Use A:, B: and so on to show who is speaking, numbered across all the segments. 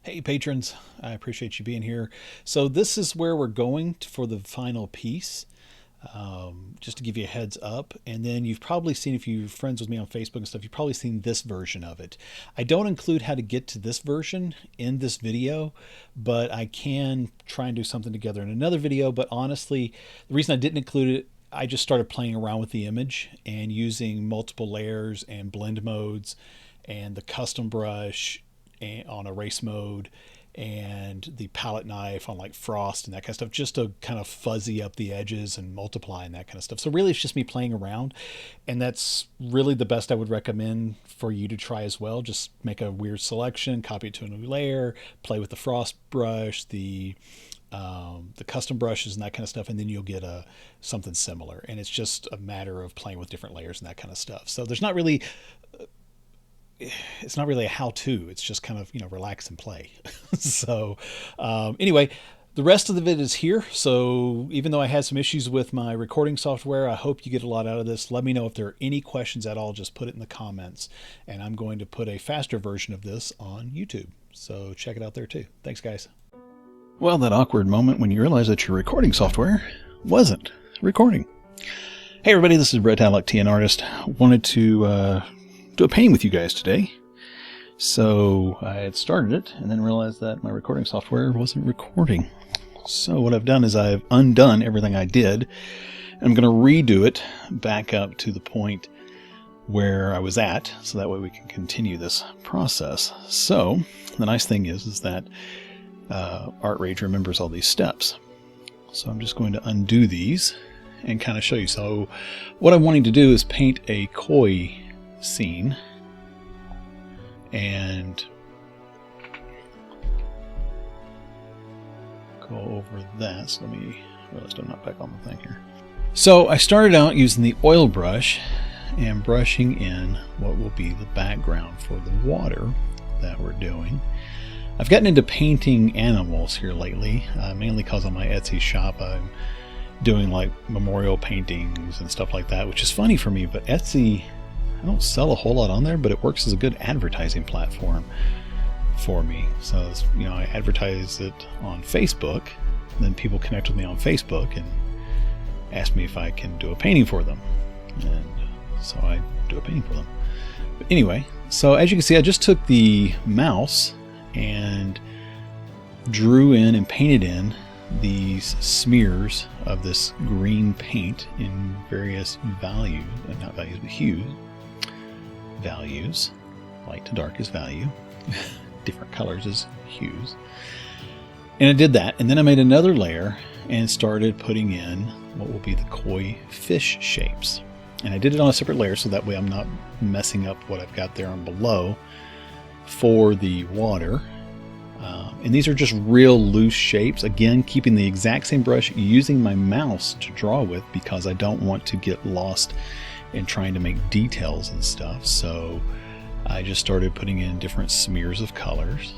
A: Hey patrons, I appreciate you being here. So this is where we're going for the final piece, just to give you a heads up. And then you've probably seen, if you're friends with me on Facebook and stuff, you've probably seen this version of it. I don't include how to get to this version in this video, but I can try and do something together in another video. But honestly, the reason I didn't include it, I just started playing around with the image and using multiple layers and blend modes and the custom brush on erase mode and the palette knife on like frost and that kind of stuff, just to kind of fuzzy up the edges and multiply and that kind of stuff. So really it's just me playing around, and that's really the best I would recommend for you to try as well. Just make a weird selection, copy it to a new layer, play with the frost brush, the custom brushes and that kind of stuff, and then you'll get something similar. And it's just a matter of playing with different layers and that kind of stuff. So there's not really it's not really a how-to. It's just kind of, relax and play. So anyway, the rest of the vid is here. So even though I had some issues with my recording software, I hope you get a lot out of this. Let me know if there are any questions at all. Just put it in the comments, and I'm going to put a faster version of this on YouTube. So check it out there too. Thanks, guys. Well, that awkward moment when you realize that your recording software wasn't recording. Hey everybody, this is Brett Halleck, TN Artist. Wanted to do a painting with you guys today. So I had started it and then realized that my recording software wasn't recording. So what I've done is I've undone everything I did. I'm going to redo it back up to the point where I was at, so that way we can continue this process. So the nice thing is that ArtRage remembers all these steps. So I'm just going to undo these and kind of show you. So what I'm wanting to do is paint a koi scene, and go over that. So let me realize I'm not back on the thing here. So I started out using the oil brush and brushing in what will be the background for the water that we're doing. I've gotten into painting animals here lately, mainly because on my Etsy shop I'm doing like memorial paintings and stuff like that, which is funny for me, but Etsy, I don't sell a whole lot on there, but it works as a good advertising platform for me. So, I advertise it on Facebook, then people connect with me on Facebook and ask me if I can do a painting for them. And so I do a painting for them. But anyway, so as you can see, I just took the mouse and drew in and painted in these smears of this green paint in various values, not values, but hues. Values. Light to dark is value. Different colors is hues. And I did that, and then I made another layer and started putting in what will be the koi fish shapes. And I did it on a separate layer so that way I'm not messing up what I've got there on below for the water. And these are just real loose shapes. Again, keeping the exact same brush, using my mouse to draw with, because I don't want to get lost in trying to make details and stuff. So I just started putting in different smears of colors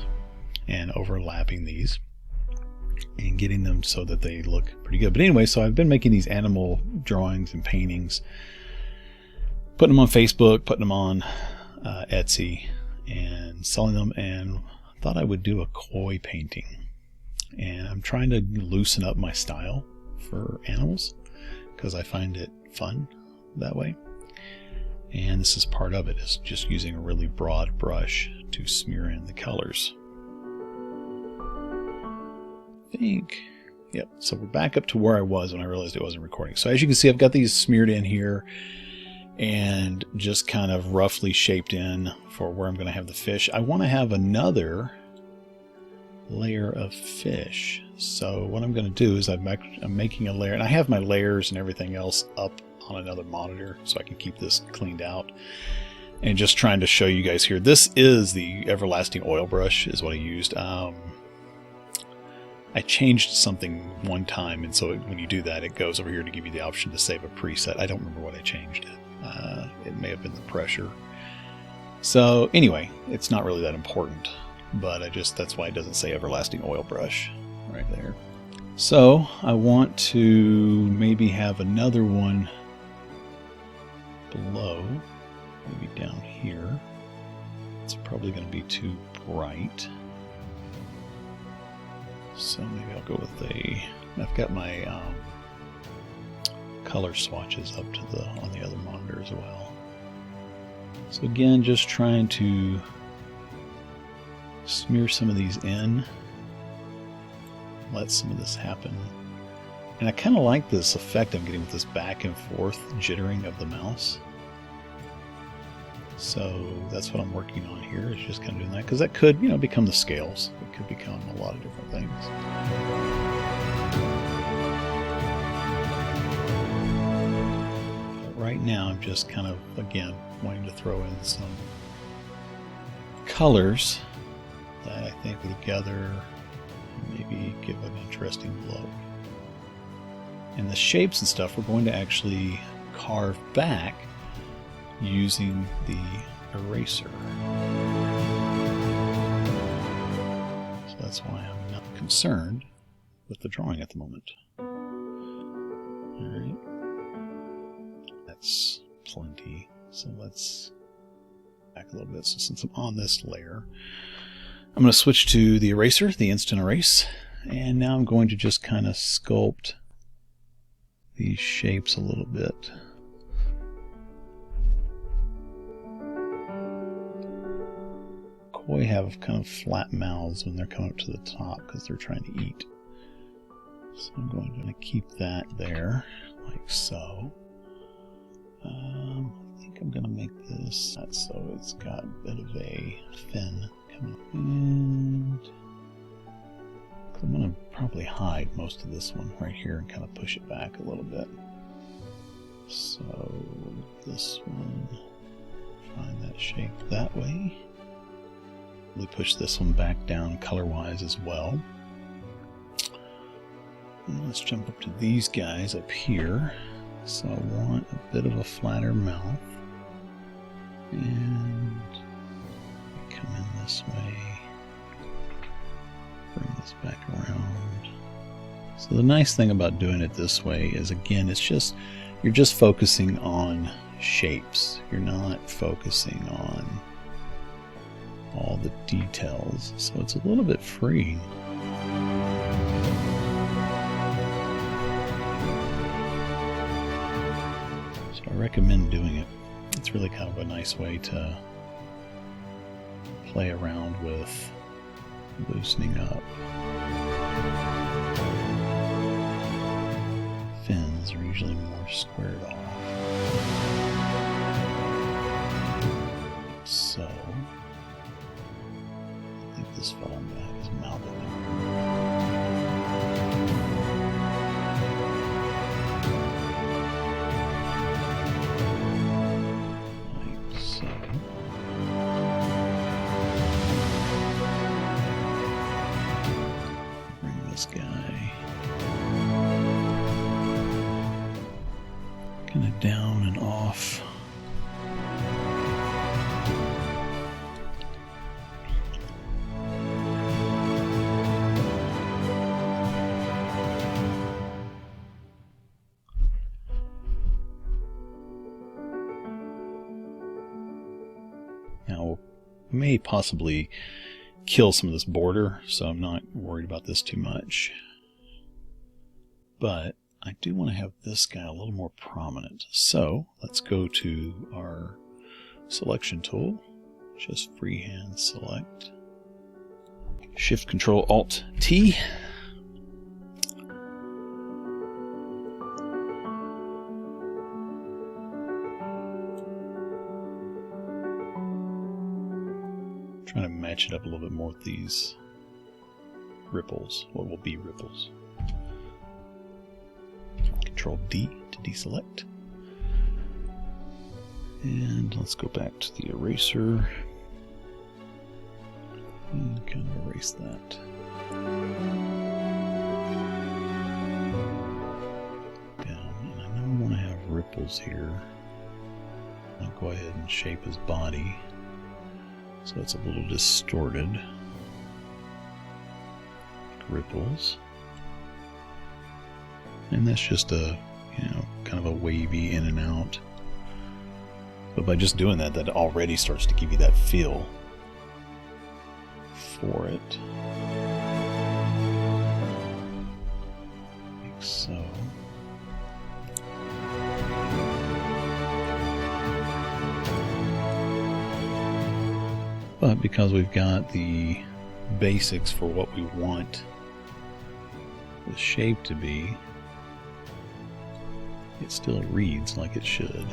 A: and overlapping these and getting them so that they look pretty good. But anyway, so I've been making these animal drawings and paintings, putting them on Facebook, putting them on Etsy, and selling them, and thought I would do a koi painting. And I'm trying to loosen up my style for animals because I find it fun that way. And this is part of it, is just using a really broad brush to smear in the colors. I think, yep, so we're back up to where I was when I realized it wasn't recording. So as you can see, I've got these smeared in here and just kind of roughly shaped in for where I'm going to have the fish. I want to have another layer of fish. So what I'm going to do is I'm making a layer, and I have my layers and everything else up on another monitor so I can keep this cleaned out. And just trying to show you guys here, this is the everlasting oil brush is what I used. I changed something one time, and so when you do that, it goes over here to give you the option to save a preset. I don't remember what I changed it. It may have been the pressure. So anyway, it's not really that important, but that's why it doesn't say everlasting oil brush right there. So I want to maybe have another one below, maybe down here. It's probably going to be too bright. So maybe I'll go with I've got my color swatches up to on the other monitor as well. So again, just trying to smear some of these in, let some of this happen. And I kind of like this effect I'm getting with this back and forth jittering of the mouse. So that's what I'm working on here, is just kind of doing that, because that could, become the scales. It could become a lot of different things. But right now I'm just kind of, again, wanting to throw in some colors that I think would together maybe give an interesting look. And the shapes and stuff we're going to actually carve back using the eraser. So that's why I'm not concerned with the drawing at the moment. Alright. That's plenty. So let's back a little bit. So since I'm on this layer, I'm going to switch to the eraser, the instant erase, and now I'm going to just kind of sculpt these shapes a little bit. Koi have kind of flat mouths when they're coming up to the top because they're trying to eat. So I'm going to keep that there, like so. I think I'm going to make this so it's got a bit of a fin coming up. And I'm going to probably hide most of this one right here and kind of push it back a little bit. So this one, find that shape that way. Really push this one back down color-wise as well. And let's jump up to these guys up here. So I want a bit of a flatter mouth. And come in this way. Bring this back around. So the nice thing about doing it this way is, again, you're just focusing on shapes. You're not focusing on all the details, so it's a little bit free. So I recommend doing it. It's really kind of a nice way to play around with loosening up. Fins are usually more squared off. So I think this fellow I'm going to have his mouth in there. Like so. Bring this guy kind of down and off. Now, may possibly kill some of this border, so I'm not worried about this too much. But I do want to have this guy a little more prominent. So let's go to our selection tool. Just freehand select. Shift Control Alt T. Trying to match it up a little bit more with these ripples, what will be ripples. Control D to deselect. And let's go back to the eraser and kind of erase that. Down, and I know I want to have ripples here. I'll go ahead and shape his body so it's a little distorted. Like ripples. And that's just a, kind of a wavy in and out. But by just doing that, that already starts to give you that feel for it. But because we've got the basics for what we want the shape to be, it still reads like it should.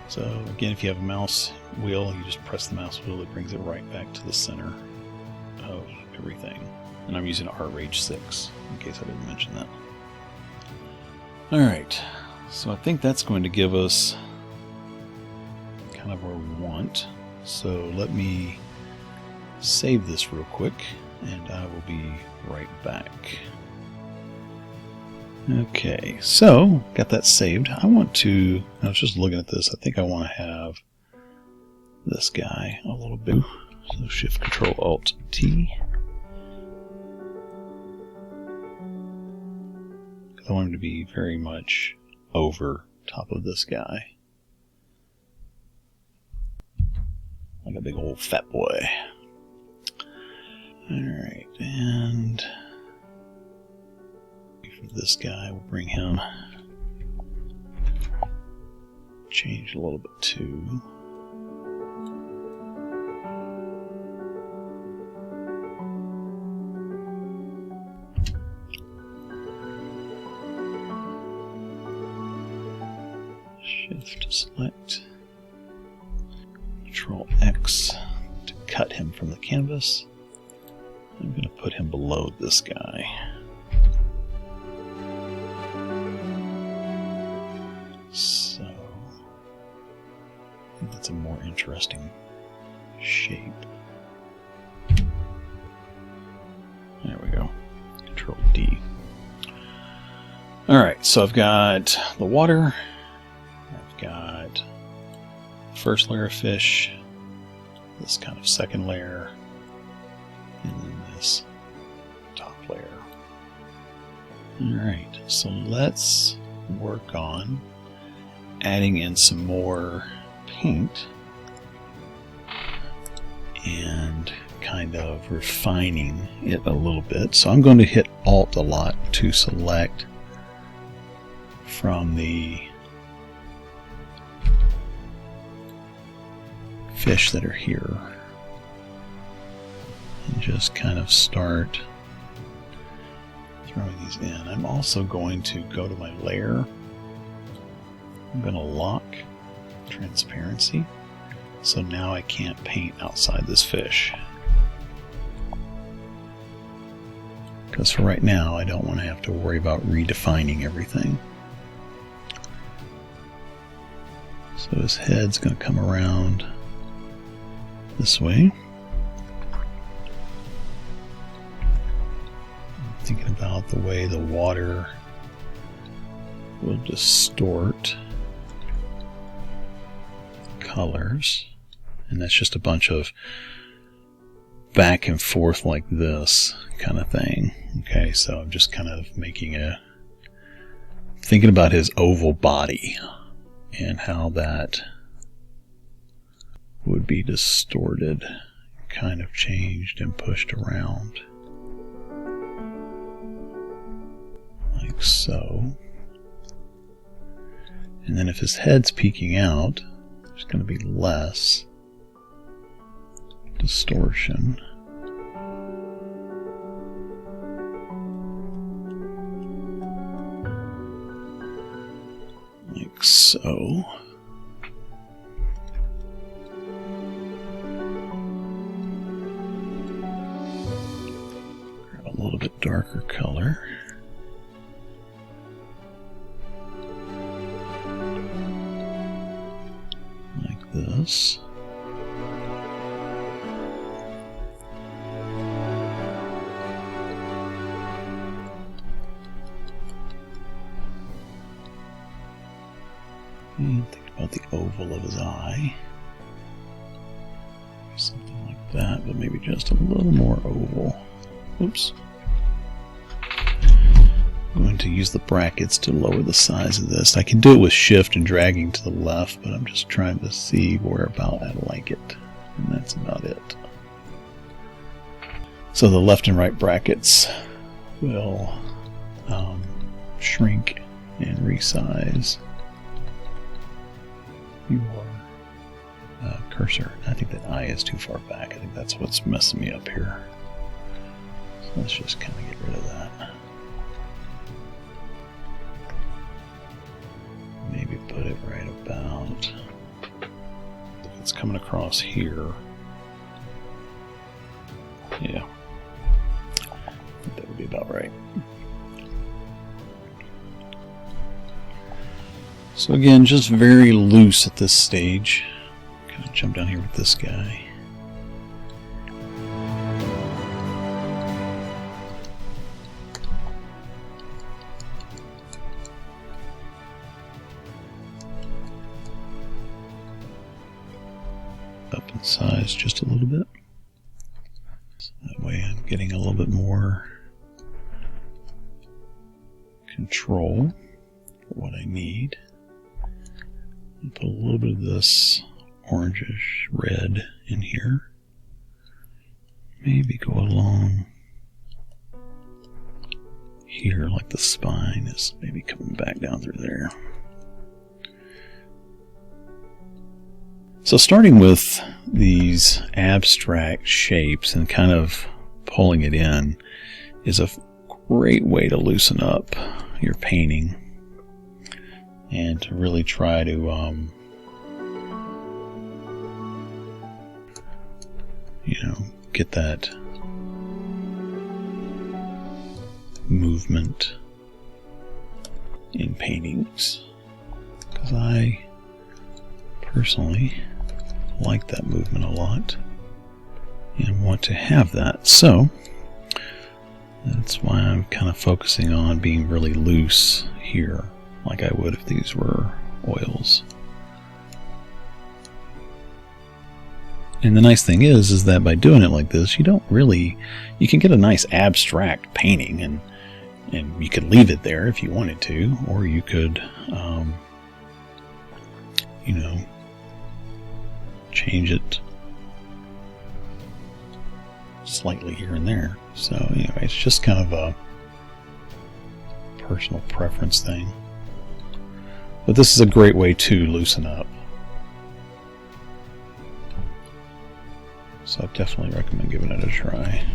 A: So again, if you have a mouse wheel, you just press the mouse wheel, it brings it right back to the center of everything. And I'm using ArtRage 6, in case I didn't mention that. Alright, so I think that's going to give us kind of where we want. So let me save this real quick, and I will be right back. Okay, so got that saved. I was just looking at this, I think I want to have this guy a little bit. So Shift Control Alt T. Because I want him to be very much over top of this guy. Like a big old fat boy. Alright, and for this guy, we'll bring him, change a little bit too. Shift select, Control X to cut him from the canvas. I'm going to put him below this guy. So, I think that's a more interesting shape. There we go. Control D. Alright, so I've got the water, I've got the first layer of fish, this kind of second layer, and then this top layer. Alright, so let's work on adding in some more paint and kind of refining it a little bit. So I'm going to hit Alt a lot to select from the fish that are here and just kind of start throwing these in. I'm also going to go to my layer. I'm going to lock transparency, so now I can't paint outside this fish. Because for right now, I don't want to have to worry about redefining everything. So his head's going to come around this way. I'm thinking about the way the water will distort colors, and that's just a bunch of back and forth like this kind of thing. Okay, so I'm just kind of thinking about his oval body and how that would be distorted, kind of changed and pushed around like so. And then if his head's peeking out, there's going to be less distortion. Like so. Grab a little bit darker color. This. And think about the oval of his eye. Something like that, but maybe just a little more oval. Oops. I'm going to use the brackets to lower the size of this. I can do it with shift and dragging to the left, but I'm just trying to see where about I like it. And that's about it. So the left and right brackets will shrink and resize your cursor. I think that eye is too far back. I think that's what's messing me up here. So let's just kind of get rid of that. Maybe put it right about, if it's coming across here. Yeah, I think that would be about right. So again, just very loose at this stage. Kind of jump down here with this guy. Up in size just a little bit. So that way I'm getting a little bit more control for what I need. And put a little bit of this orangish red in here. Maybe go along here, like the spine is maybe coming back down through there. So starting with these abstract shapes and kind of pulling it in is a great way to loosen up your painting and to really try to get that movement in paintings, because I personally like that movement a lot and want to have that. So that's why I'm kind of focusing on being really loose here, like I would if these were oils. And the nice thing is that by doing it like this, you can get a nice abstract painting, and you could leave it there if you wanted to, or you could change it slightly here and there. So anyway, it's just kind of a personal preference thing. But this is a great way to loosen up. So I definitely recommend giving it a try.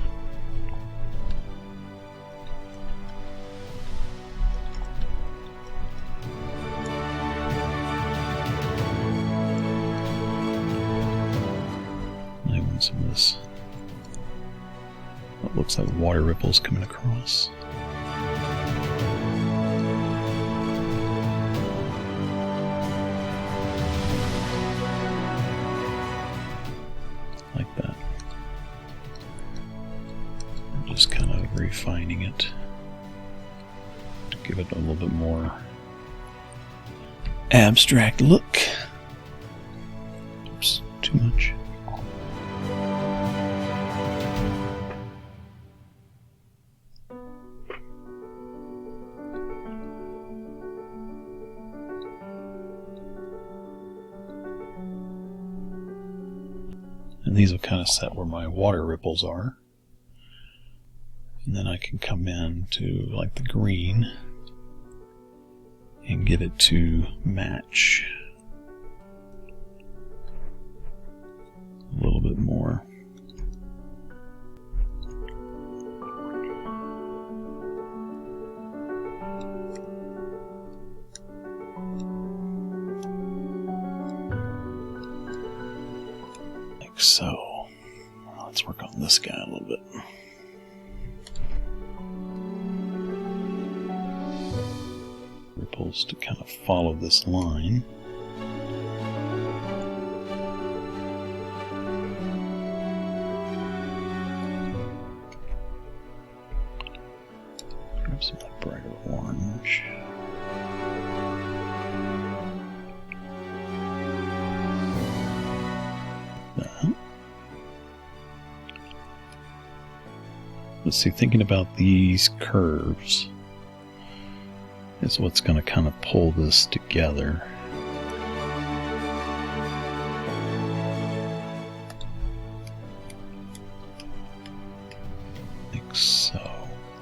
A: I want some of this. It looks like water ripples coming across. Like that. I'm just kind of refining it to give it a little bit more abstract look. Oops, too much. And these will kind of set where my water ripples are. And then I can come in to like the green and get it to match a little bit more. So, let's work on this guy a little bit. Ripples to kind of follow this line. Grab some brighter orange. Let's see, thinking about these curves is what's going to kind of pull this together.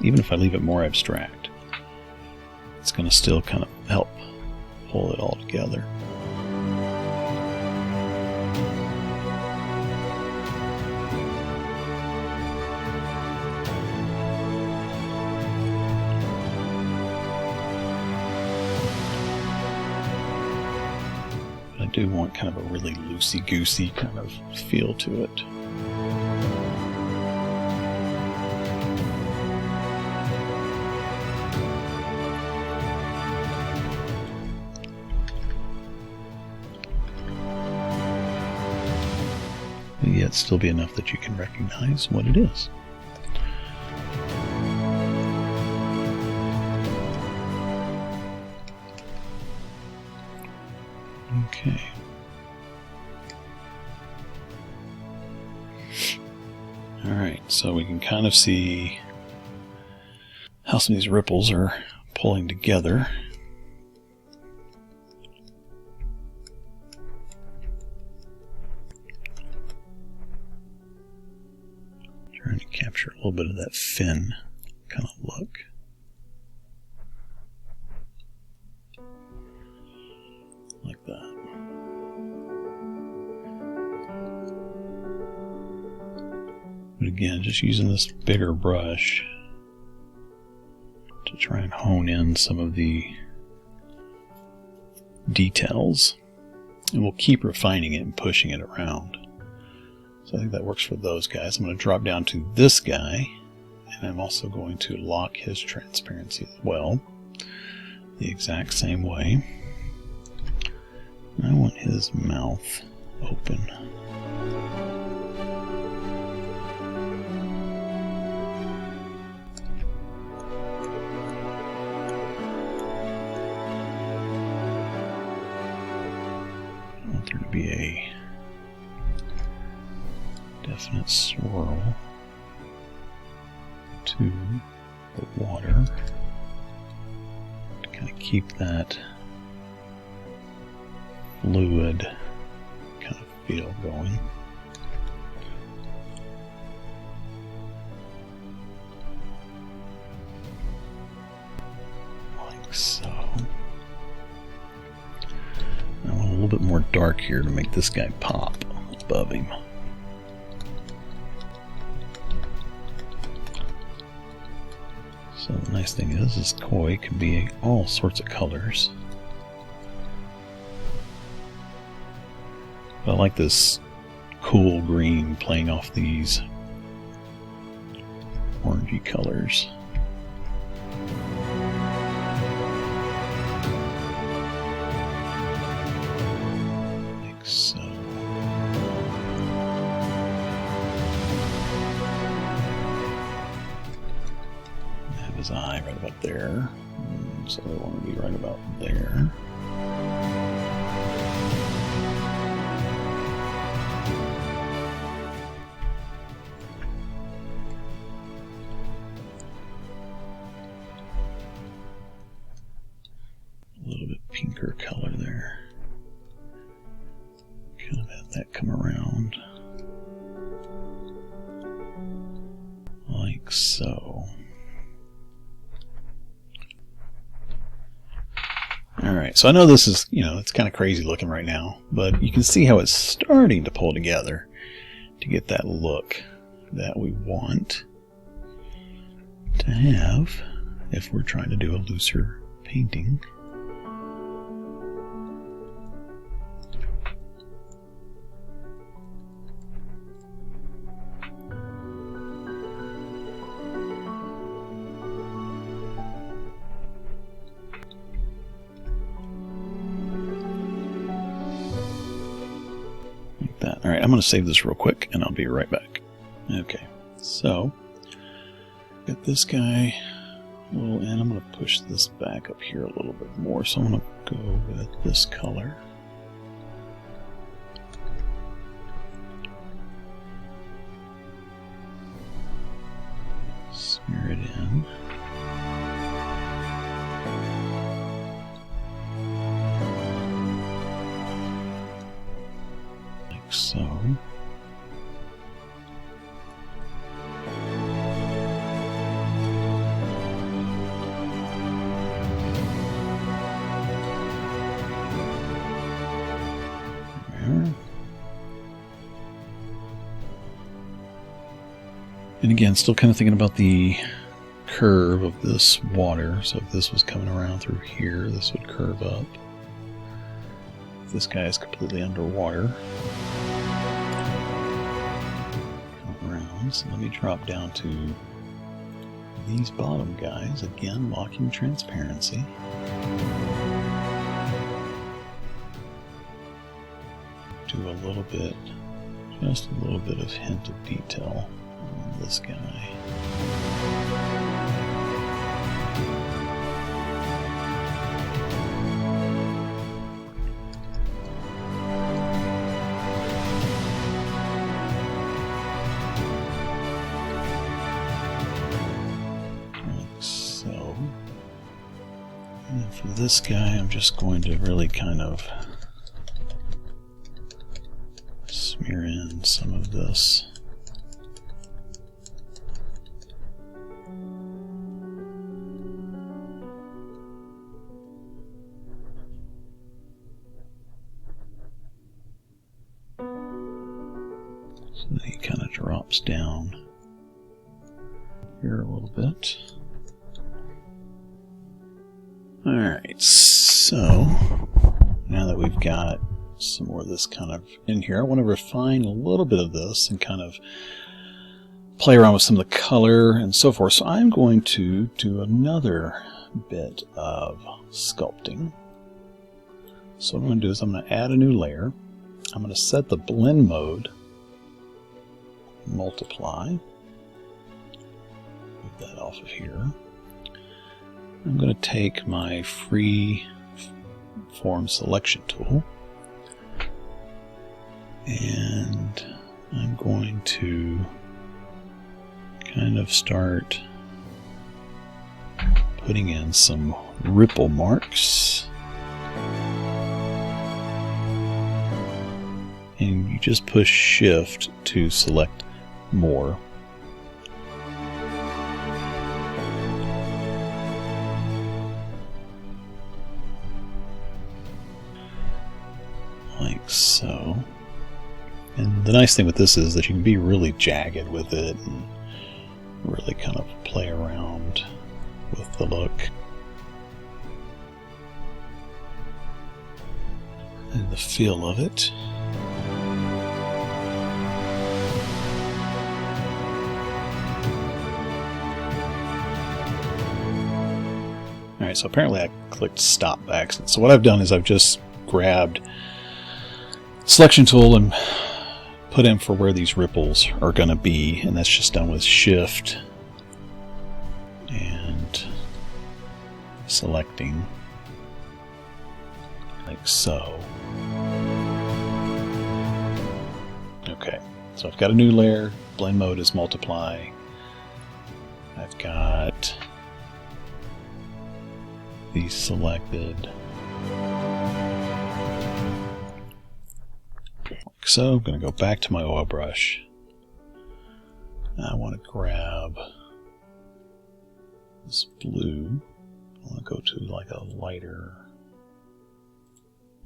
A: even if I leave it more abstract, it's going to still kind of help pull it all together. I do want kind of a really loosey-goosey kind of feel to it. But yet still be enough that you can recognize what it is. Okay. Alright, so we can kind of see how some of these ripples are pulling together. Trying to capture a little bit of that fin kind of look. Like that. But again, just using this bigger brush to try and hone in some of the details. And we'll keep refining it and pushing it around. So I think that works for those guys. I'm going to drop down to this guy, and I'm also going to lock his transparency as well, the exact same way. And I want his mouth open. I want there to be a definite swirl to the water to kind of keep that fluid kind of feel going. Like so. I want a little bit more dark here to make this guy pop above him. So the nice thing is this koi can be all sorts of colors. But I like this cool green playing off these orangey colors. Like so. His eye right about there, so I want to be right about there. A little bit pinker color there. Kind of have that come around. Like so. Alright, so I know this is, it's kind of crazy looking right now, but you can see how it's starting to pull together to get that look that we want to have if we're trying to do a looser painting. Alright, I'm going to save this real quick and I'll be right back. Okay, so get this guy a little in. I'm going to push this back up here a little bit more, so I'm going to go with this color. Smear it in. So, And again, still kind of thinking about the curve of this water. So if this was coming around through here, this would curve up. If this guy is completely underwater. Come around. So let me drop down to these bottom guys. Again, locking transparency. Do a little bit, just a little bit of hint of detail on this guy. Like so. And for this guy, I'm just going to really kind of smear in some of this. So then he kind of drops down here a little bit. Alright, so now that we've got some more of this kind of in here, I want to refine a little bit of this and kind of play around with some of the color and so forth. So I'm going to do another bit of sculpting. So what I'm going to do is I'm going to add a new layer. I'm going to set the blend mode, multiply, move that off of here. I'm going to take my free form selection tool and I'm going to kind of start putting in some ripple marks. And you just push Shift to select more. Like so. And the nice thing with this is that you can be really jagged with it and really kind of play around with the look. And the feel of it. Alright, so apparently I clicked stop by accident. So what I've done is I've just grabbed selection tool and put in for where these ripples are going to be, and that's just done with Shift and selecting like so. Okay, so I've got a new layer. Blend mode is multiply. I've got these selected. So I'm going to go back to my oil brush. I want to grab this blue. I want to go to like a lighter,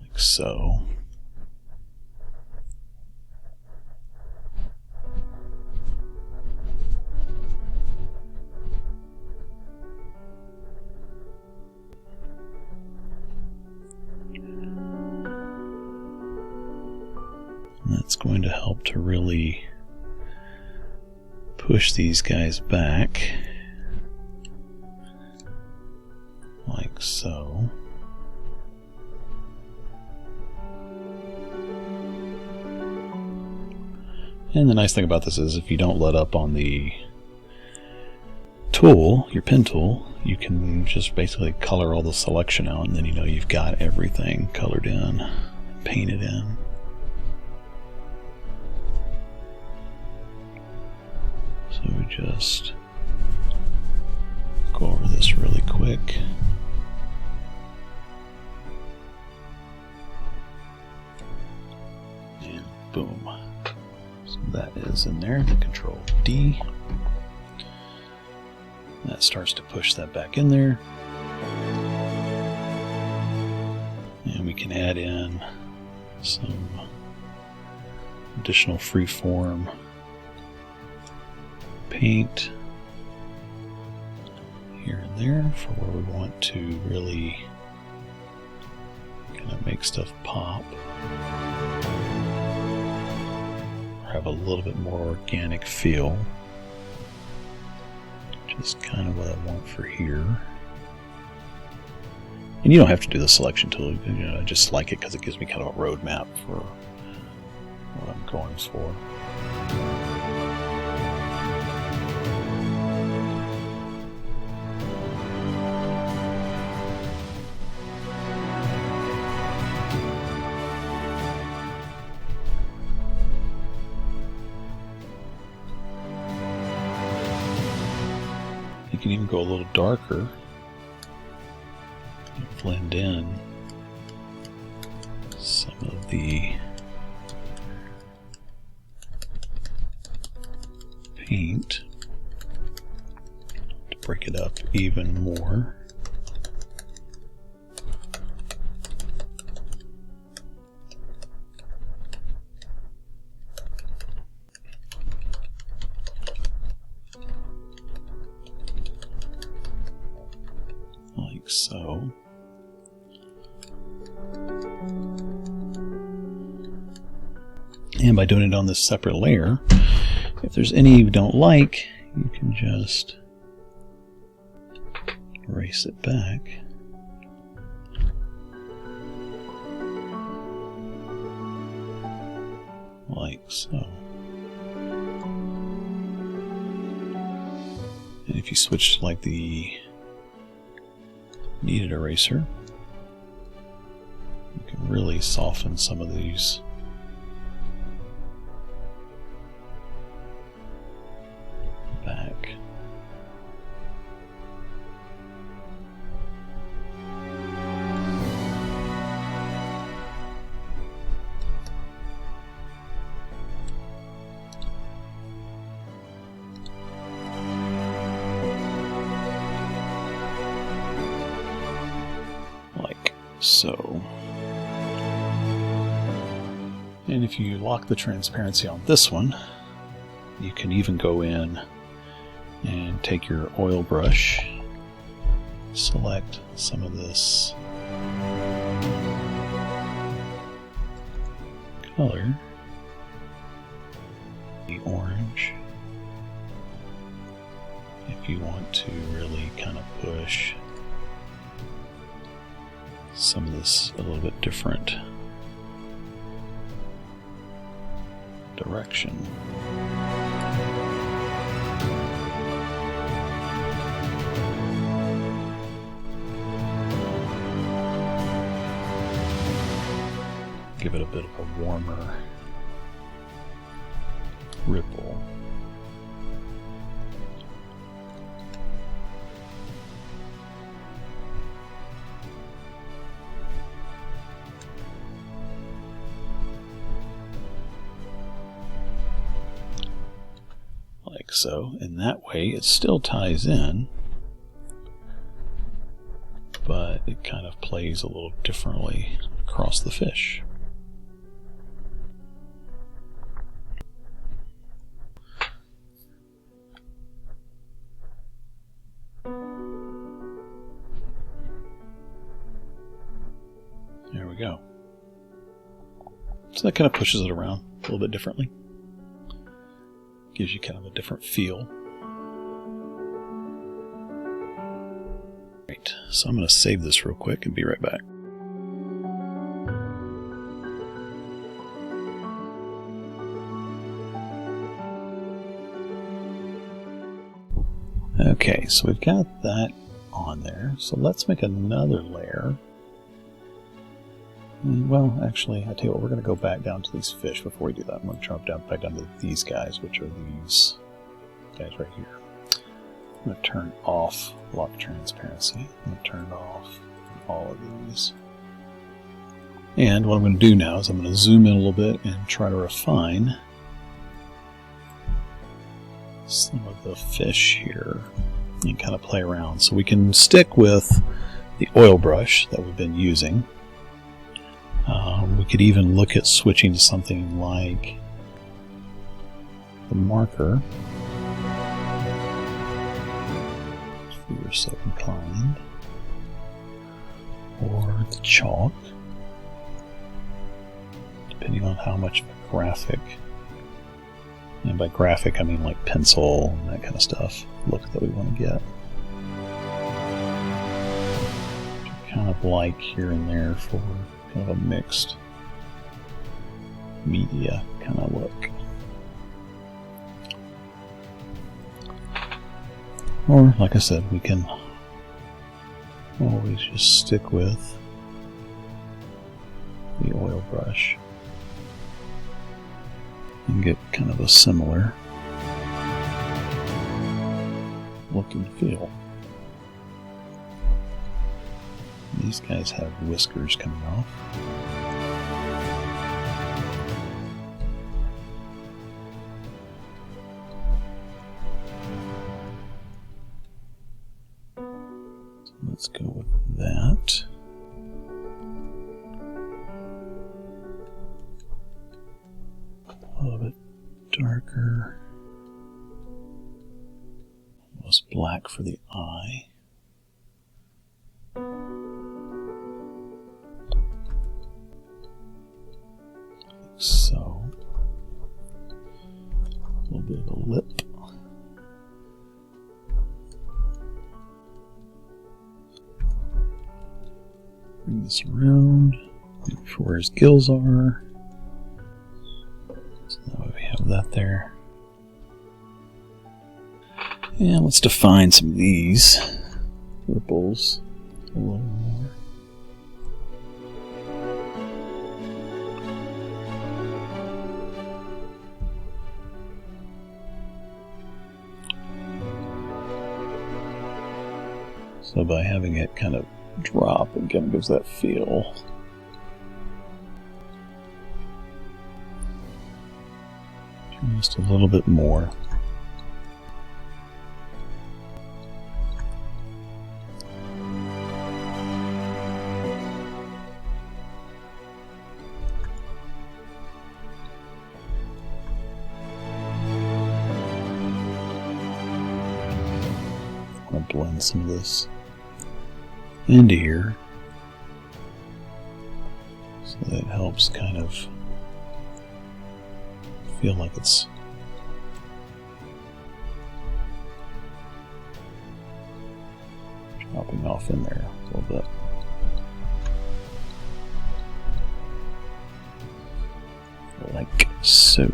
A: like so. That's going to help to really push these guys back, like so. And the nice thing about this is if you don't let up on the tool, your pen tool, you can just basically color all the selection out, and then you know you've got everything colored in, painted in. So we just go over this really quick. And boom. So that is in there. Control D. That starts to push that back in there. And we can add in some additional freeform paint here and there for where we want to really kind of make stuff pop. Or have a little bit more organic feel. Which is kind of what I want for here. And you don't have to do the selection tool, you know, I just like it because it gives me kind of a roadmap for what I'm going for. You can even go a little darker. Blend in some of the paint to break it up even more. Like so. And by doing it on this separate layer, if there's any you don't like, you can just erase it back. Like so. And if you switch to like the kneaded eraser, you can really soften some of these back. Like so. And if you lock the transparency on this one, you can even go in and take your oil brush, select some of this color, the orange, if you want to really kind of push some of this a little bit different direction. Give it a bit of a warmer ripple. Like so, and that way it still ties in, but it kind of plays a little differently across the fish. There we go. So that kind of pushes it around a little bit differently. Gives you kind of a different feel. Right, so I'm going to save this real quick and be right back. Okay, so we've got that on there. So let's make another layer. Well, actually, I tell you what, we're going to go back down to these fish before we do that. I'm going to drop down back down to these guys, which are these guys right here. I'm going to turn off lock transparency. I'm going to turn off all of these. And what I'm going to do now is I'm going to zoom in a little bit and try to refine some of the fish here and kind of play around. So we can stick with the oil brush that we've been using. We could even look at switching to something like the marker. we were so inclined, or the chalk, depending on how much of a graphic, and by graphic I mean like pencil and that kind of stuff, look that we want to get. Kind of like here and there for kind of a mixed media kind of look. Or, like I said, we can always just stick with the oil brush and get kind of a similar look and feel. These guys have whiskers coming off. So let's go with that. A little bit darker. Almost black for the eye. So, a little bit of a lip. Bring this around, make sure where his gills are. So that way we have that there. And let's define some of these ripples a little more. So by having it kind of drop, it kind of gives that feel. Just a little bit more. I'm going to blend some of this into here so that it helps kind of feel like it's dropping off in there a little bit. Like so.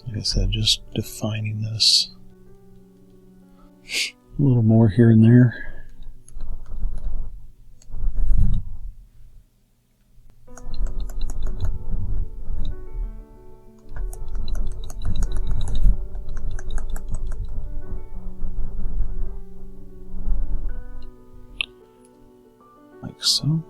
A: Like I said, just defining this a little more here and there. Like so.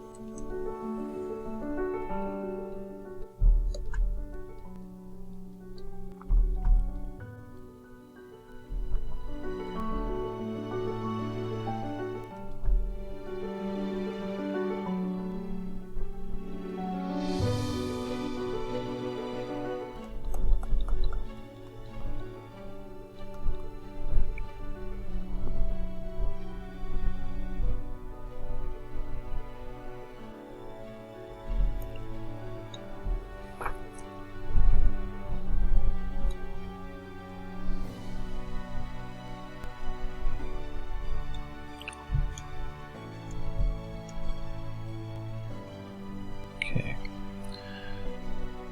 A: Okay,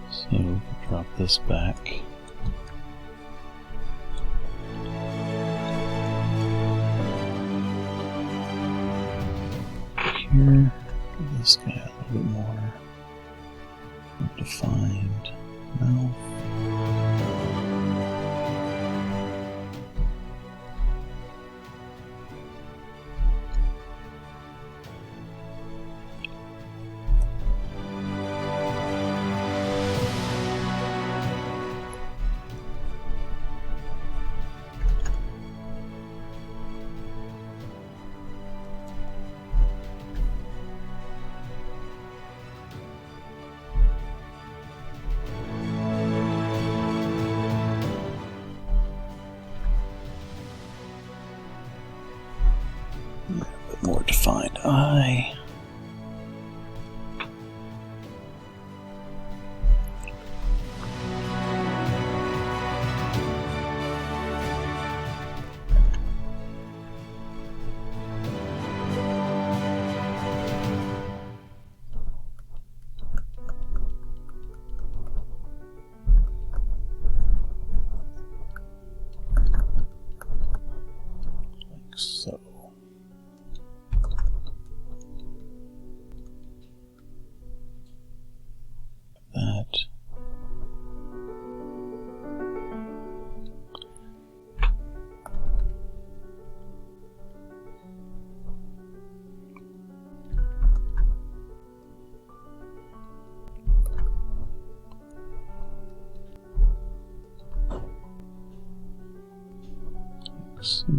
A: so drop this back. here. Give this guy a little bit more defined mouth. More defined eye. Like so. That. So.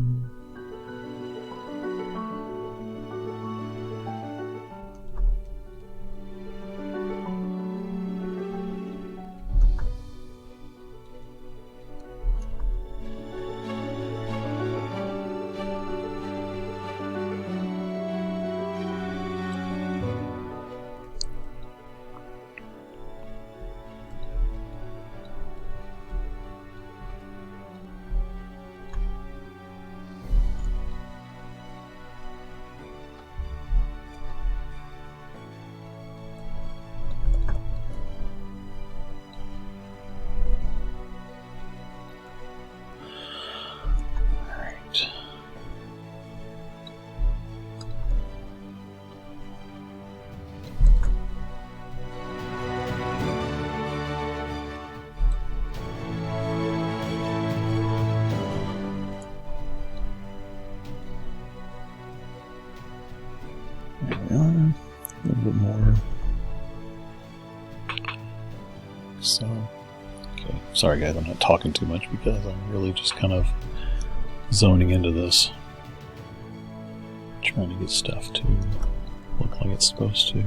A: There we are. A little bit more. So, okay. Sorry guys, I'm not talking too much because I'm really just kind of zoning into this. Trying to get stuff to look like it's supposed to.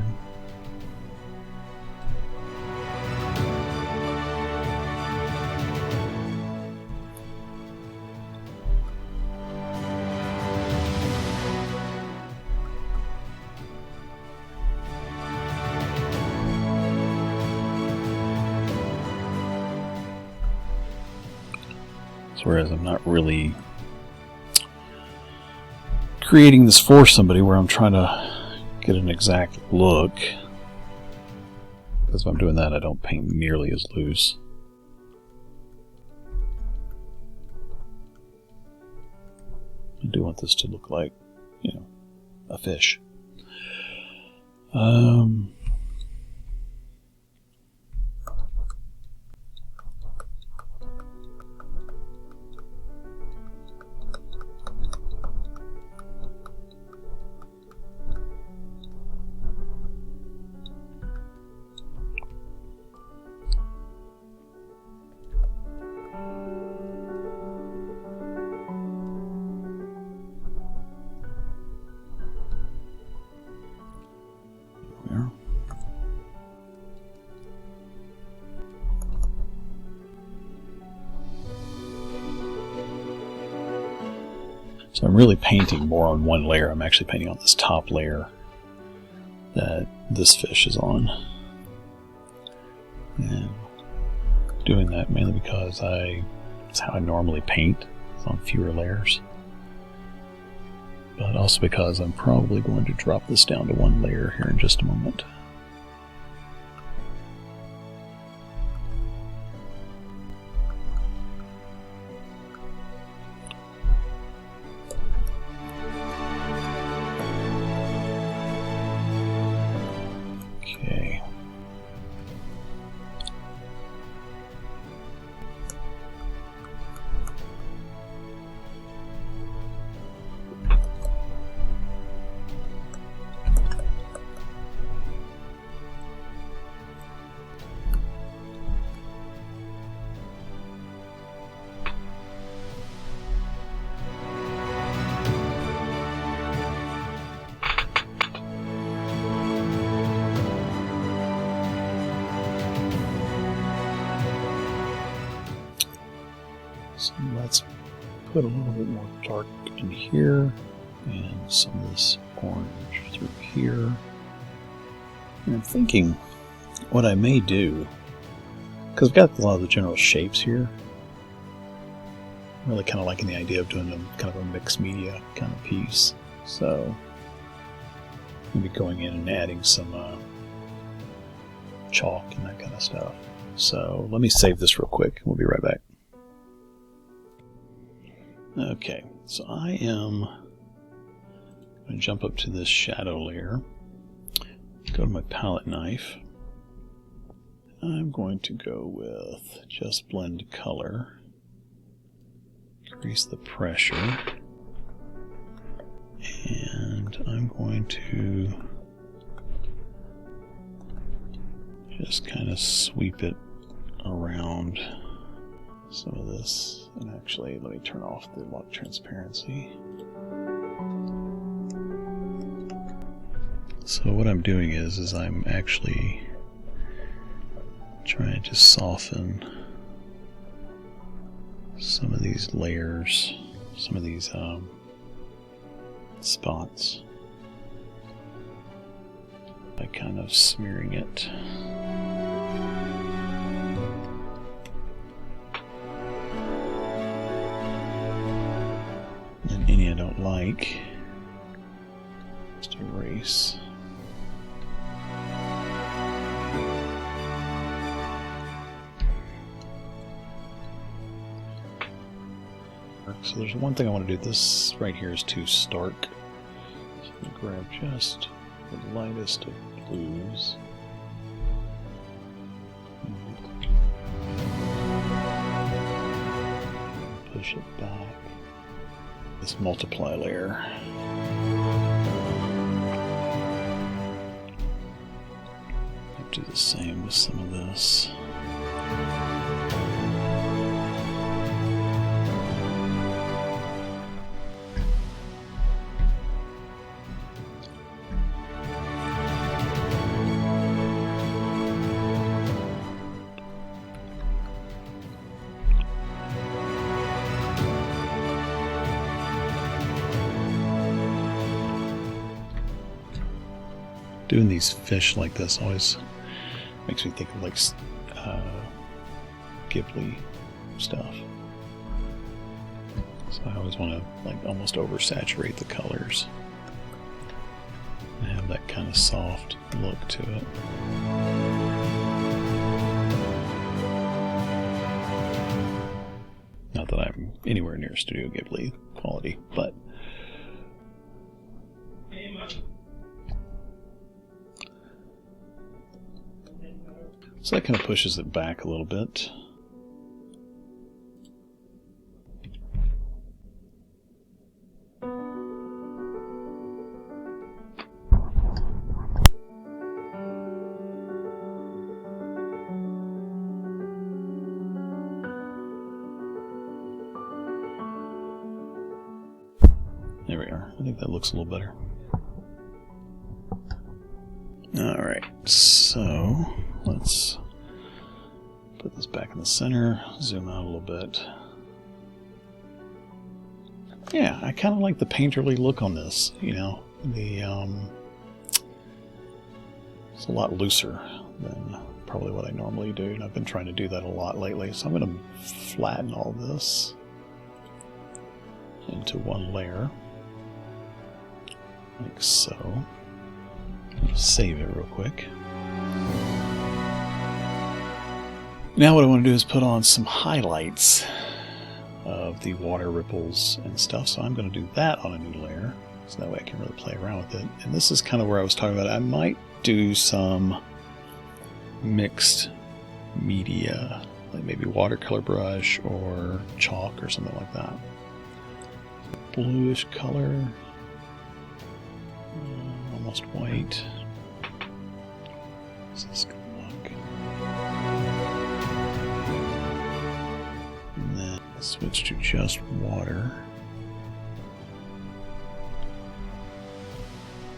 A: Whereas I'm not really creating this for somebody where I'm trying to get an exact look. Because if I'm doing that, I don't paint nearly as loose. I do want this to look like, you know, a fish. So I'm really painting more on one layer. I'm actually painting on this top layer that this fish is on. And doing that mainly because it's how I normally paint. It's on fewer layers. But also because I'm probably going to drop this down to one layer here in just a moment. Okay. So let's put a little bit more dark in here and some of this orange through here. And I'm thinking what I may do, because I've got a lot of the general shapes here, I'm really kind of liking the idea of doing kind of a mixed media kind of piece. So maybe going in and adding some chalk and that kind of stuff. So let me save this real quick. We'll be right back. Okay, so I am going to jump up to this shadow layer, go to my palette knife. I'm going to go with just blend color, increase the pressure, and I'm going to just kind of sweep it around some of this. And actually, let me turn off the lock transparency. So what I'm doing is I'm actually trying to soften some of these layers, some of these spots by kind of smearing it. And any I don't like, just erase. So there's one thing I want to do. This right here is too stark. So I'm going to grab just the lightest of blues. Push it back. This multiply layer. I'll do the same with some of this. Doing these fish like this always makes me think of like Ghibli stuff. So I always want to like almost oversaturate the colors and have that kind of soft look to it. Not that I'm anywhere near Studio Ghibli quality, but so that kind of pushes it back a little bit. There we are. I think that looks a little better. Alright, so let's put this back in the center, zoom out a little bit. Yeah, I kind of like the painterly look on this, you know. It's a lot looser than probably what I normally do, and I've been trying to do that a lot lately. So I'm going to flatten all this into one layer, like so. Save it real quick. Now what I want to do is put on some highlights of the water ripples and stuff, so I'm going to do that on a new layer, so that way I can really play around with it. And this is kind of where I was talking about. I might do some mixed media, like maybe watercolor brush or chalk or something like that. Bluish color, almost white. What's this gonna look? And then switch to just water.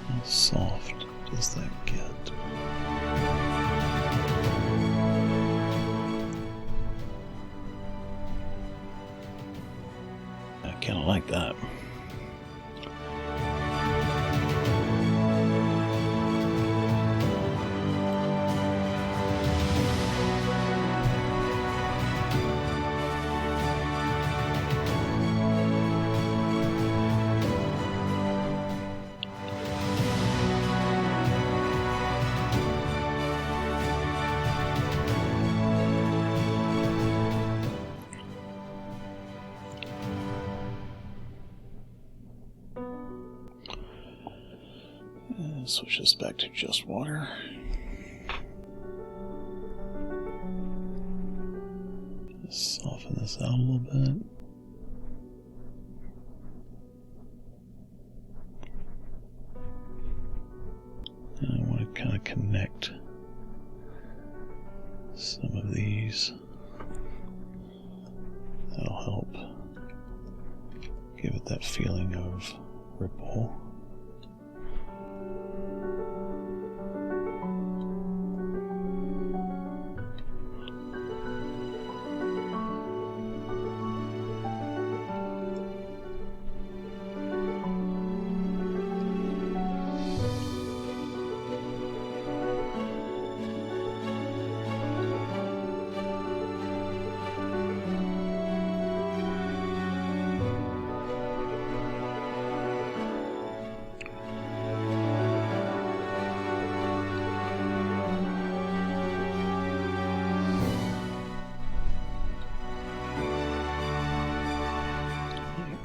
A: How soft does that get? I kind of like that. Switch this back to just water. Just soften this out a little bit. And I want to kind of connect some of these. That'll help give it that feeling of ripple.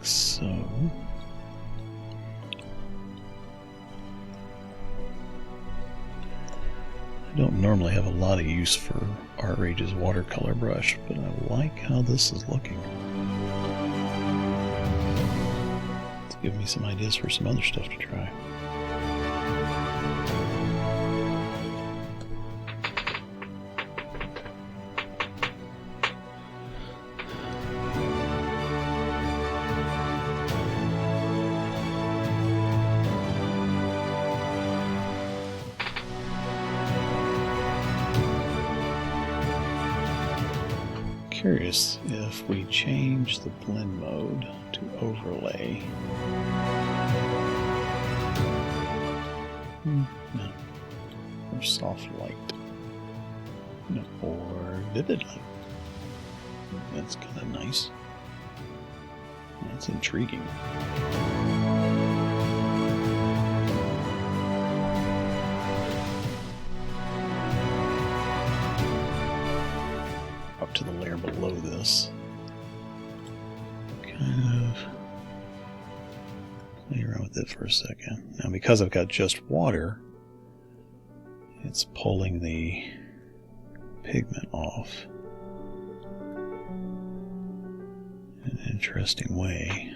A: So, I don't normally have a lot of use for ArtRage's watercolor brush, but I like how this is looking. It's giving me some ideas for some other stuff to try. Curious if we change the blend mode to overlay. No. Or soft light. No. Or vivid light. That's kind of nice. That's intriguing. To the layer below this. Kind of play around with it for a second. Now, because I've got just water, it's pulling the pigment off in an interesting way.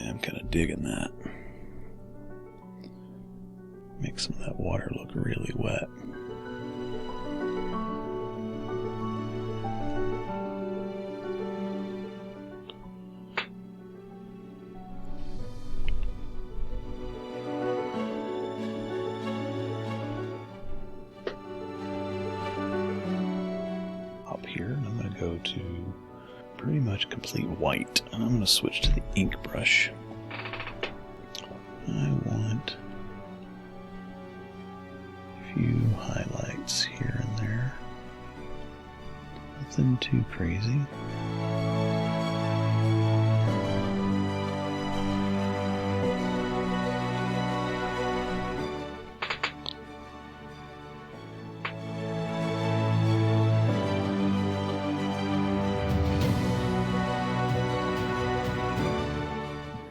A: I'm kind of digging that. Make some of that water look really wet. Up here, and I'm going to go to pretty much complete white, and I'm going to switch to the ink brush. I want a few highlights here and there. Nothing too crazy.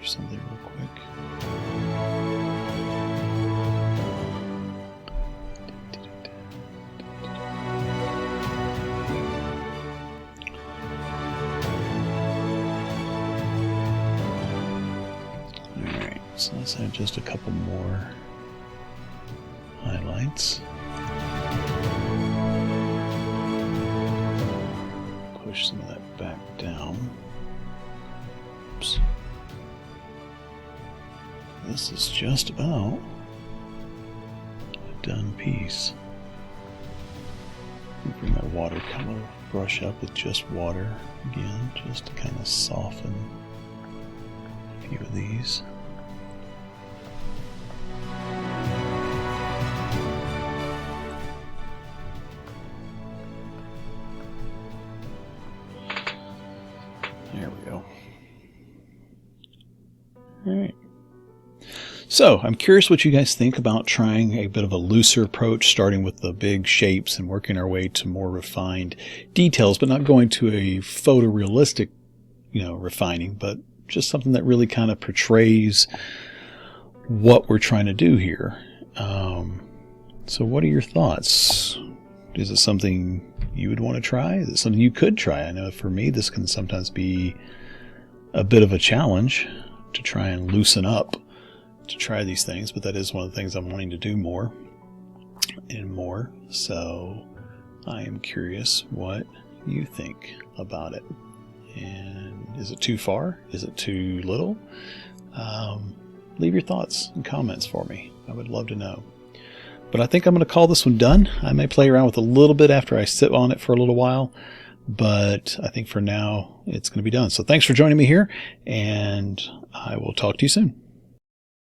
A: for something real quick. Alright, so let's add just a couple more highlights. Push some of that back down. Oops. This is just about a done piece. Bring my watercolor brush up with just water again, just to kind of soften a few of these. There we go. All right. So I'm curious what you guys think about trying a bit of a looser approach, starting with the big shapes and working our way to more refined details, but not going to a photorealistic, refining, but just something that really kind of portrays what we're trying to do here. So what are your thoughts? Is it something you would want to try? Is it something you could try? I know for me, this can sometimes be a bit of a challenge to try and loosen up to try these things, but that is one of the things I'm wanting to do more and more. So I am curious what you think about it. And is it too far? Is it too little? Leave your thoughts and comments for me. I would love to know. But I think I'm going to call this one done. I may play around with a little bit after I sit on it for a little while, but I think for now it's going to be done. So thanks for joining me here, and I will talk to you soon.